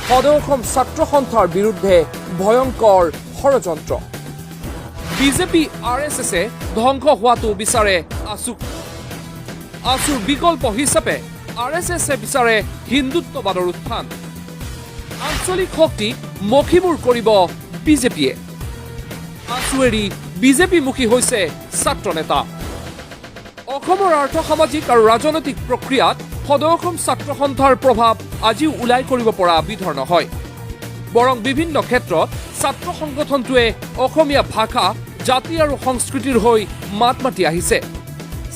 সদৌ অসম ছাত্ৰ সন্থাৰ বিৰুদ্ধে ভয়ংকৰ ষড়যন্ত্ৰ। বিজেপি RSSে ধ্বংস হোৱাটো বিচাৰে আছুক। আছুৰ বিকল্প হিচাপে RSSে বিচাৰে হিন্দুত্ববাদৰ উত্থান। আঞ্চলিক শক্তিক মষিমূৰ কৰিব বিজেপিয়ে। আছু এৰি বিজেপিমুখী হৈছে ছাত্ৰ নেতা। অসমৰ আৰ্থ সামাজিক আৰু ৰাজনৈতিক প্ৰক্ৰিয়াত সদৌ অসম ছাত্ৰ সন্থাৰ প্ৰভাৱ আজিও ওলাই কৰিব পৰা বিধৰ নহয়। বৰং বিভিন্ন ক্ষেত্ৰত ছাত্ৰ সংগঠনটোৱে অসমীয়া ভাষা, জাতি আৰু সংস্কৃতিৰ হৈ মাত মাতি আহিছে।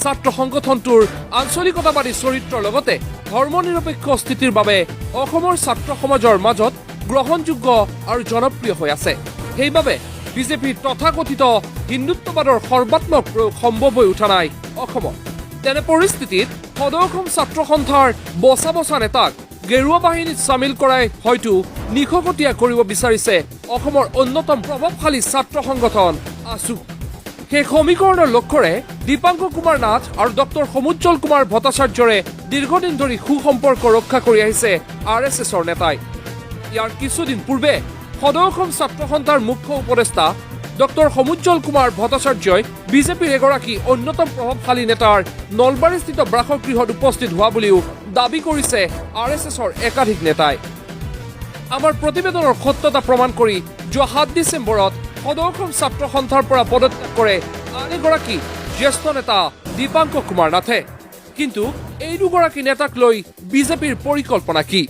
ছাত্ৰ সংগঠনটোৰ আঞ্চলিকতাবাদী চৰিত্ৰৰ লগতে ধৰ্মনিৰপেক্ষ স্থিতিৰ বাবে অসমৰ ছাত্ৰ সমাজৰ মাজত গ্ৰহণযোগ্য আৰু জনপ্ৰিয় হৈ আছে। সেইবাবে বিজেপিৰ তথাকথিত হিন্দুত্ববাদৰ সৰ্বাত্মক প্ৰয়োগ সম্ভৱ হৈ উঠা নাই অসমত। তেনে পৰিস্থিতিত সদৌ অসম ছাত্ৰ সন্থাৰ বচা বচা নেতাক গেৰুৱা বাহিনীত চামিল কৰাই হয়তো নিশকতীয়া কৰিব বিচাৰিছে অসমৰ অন্যতম প্ৰভাৱশালী ছাত্ৰ সংগঠন আছু। সেই সমীকৰণৰ লক্ষ্যৰে দীপাংকৰ কুমাৰ নাথ আৰু ডক্টৰ সমুজ্জ্বল কুমাৰ ভট্টাচাৰ্যৰে দীৰ্ঘদিন ধৰি সুসম্পৰ্ক ৰক্ষা কৰি আহিছে RSSৰ নেতাই। ইয়াৰ কিছুদিন পূৰ্বে সদৌ অসম ছাত্ৰ সন্থাৰ মুখ্য উপদেষ্টা ডক্টৰ সমুজ্জ্বল কুমাৰ ভট্টাচাৰ্যই বিজেপিৰ এগৰাকী অন্যতম প্ৰভাৱশালী নেতাৰ নলবাৰীস্থিত বাসগৃহত উপস্থিত হোৱা বুলিও দাবী কৰিছে RSSৰ একাধিক নেতাই। আমাৰ প্ৰতিবেদনৰ সত্যতা প্ৰমাণ কৰি যোৱা 7 ডিচেম্বৰত সদৌ অসম ছাত্ৰ সন্থাৰ পৰা পদত্যাগ কৰে আন এগৰাকী জ্যেষ্ঠ নেতা দীপাংকৰ কুমাৰ নাথে। কিন্তু এই দুগৰাকী নেতাক লৈ বিজেপিৰ পৰিকল্পনা কি?